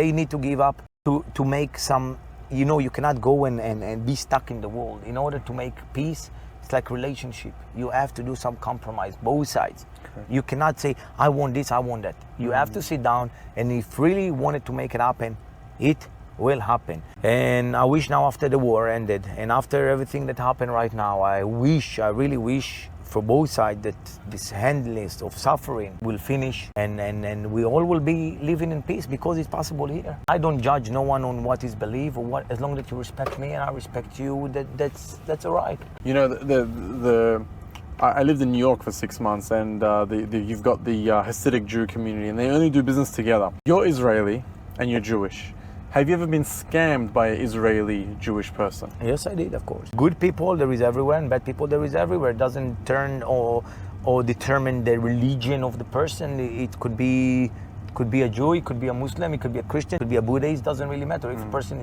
They need to give up to make some, you cannot go and be stuck in the world. In order to make peace, it's like relationship. You have to do some compromise, both sides. Okay. You cannot say, I want this, I want that. You have to sit down, and if really wanted to make it happen, it will happen. And I wish now after the war ended, and after everything that happened right now, I really wish for both sides that this endless of suffering will finish, and we all will be living in peace, because it's possible here. I don't judge no one on what is belief or what, as long as you respect me and I respect you, that's all right. I lived in New York for 6 months, and you've got the Hasidic Jew community, and they only do business together. You're Israeli and you're Jewish. Have you ever been scammed by an Israeli Jewish person? Yes, I did, of course. Good people there is everywhere, and bad people there is everywhere. It doesn't turn or determine the religion of the person. It could be a Jew, it could be a Muslim, it could be a Christian, it could be a Buddhist. Doesn't really matter. If a person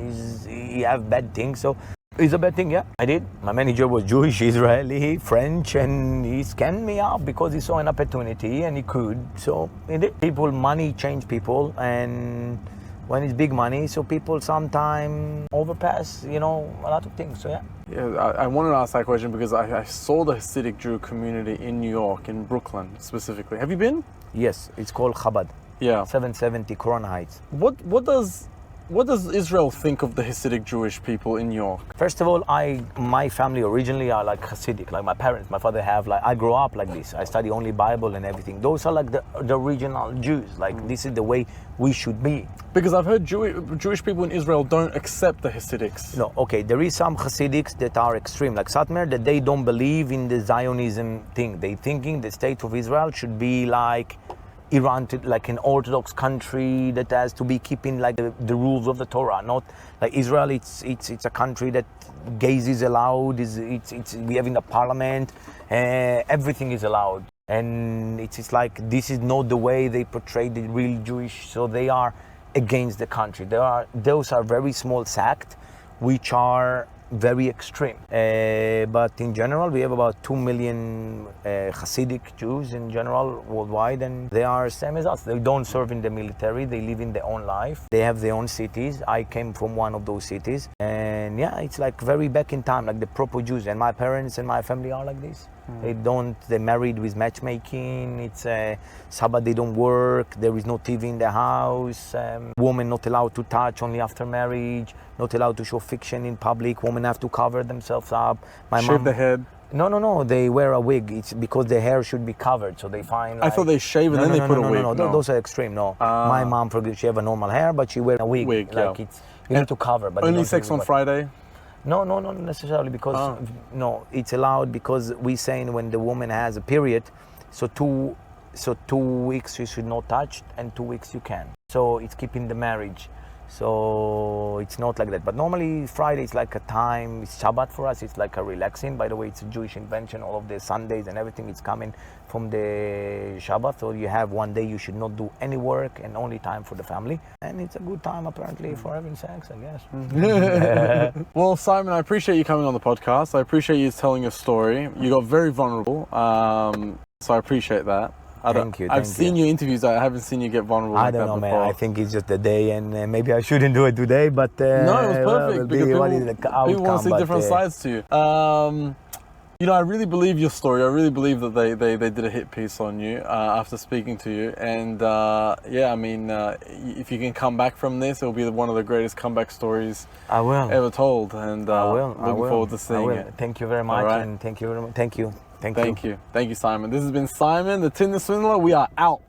he have bad things, so it's a bad thing. Yeah, I did. My manager was Jewish, Israeli, French, and he scammed me up because he saw an opportunity and he could. So he did. People, money change people, and when it's big money, so people sometimes overpass, a lot of things, so yeah. Yeah, I wanted to ask that question because I saw the Hasidic Jew community in New York, in Brooklyn specifically. Have you been? Yes, it's called Chabad. Yeah. 770 Corona Heights. What does Israel think of the Hasidic Jewish people in New York? First of all, my family originally are like Hasidic, like my parents, my father I grew up like this. I study only Bible and everything. Those are like the original Jews. This is the way we should be. Because I've heard Jewish people in Israel don't accept the Hasidics. No, okay, there is some Hasidics that are extreme, like Satmar, that they don't believe in the Zionism thing. They thinking the state of Israel should be like Iran, like an Orthodox country that has to be keeping like the rules of the Torah. Not like Israel. It's a country that gays is allowed. We have in the parliament, everything is allowed, and it's like this is not the way they portray the real Jewish. So they are against the country. Those are very small sect, which are very extreme. But in general, we have about 2 million Hasidic Jews in general worldwide, and they are same as us. They don't serve in the military. They live in their own life. They have their own cities. I came from one of those cities, and yeah, it's like very back in time, like the proper Jews. And my parents and my family are like this. They married with matchmaking. It's Sabbath, they don't work. There is no TV in the house. Women not allowed to touch, only after marriage. Not allowed to show fiction in public. Women have to cover themselves up. Shave the head. No. They wear a wig. It's because the hair should be covered. So they find. I thought they shave and then they put a wig. No. Those are extreme. No. My mom, for example, she have a normal hair, but she wear a wig. Like you need to cover. But only sex on Friday. No, not necessarily, because no, it's allowed because we saying when the woman has a period, so 2 weeks you should not touch, and 2 weeks you can. So it's keeping the marriage. So it's not like that. But normally Friday is like a time, it's Shabbat for us, it's like a relaxing. By the way, it's a Jewish invention. All of the Sundays and everything is coming from the Shabbat. So you have one day you should not do any work and only time for the family. And it's a good time apparently for having sex, I guess. Well, Simon, I appreciate you coming on the podcast. I appreciate you telling your story. You got very vulnerable. So I appreciate that. Thank you. I've seen your interviews. I haven't seen you get vulnerable. I don't know, man. I think it's just the day, and maybe I shouldn't do it today. But no, it was perfect. Because people want to see different sides to you. I really believe your story. I really believe that they did a hit piece on you after speaking to you. And if you can come back from this, it'll be one of the greatest comeback stories ever told. And looking forward to seeing it. Thank you very much, and thank you. Thank you, Simon. This has been Simon, the Tinder Swindler. We are out.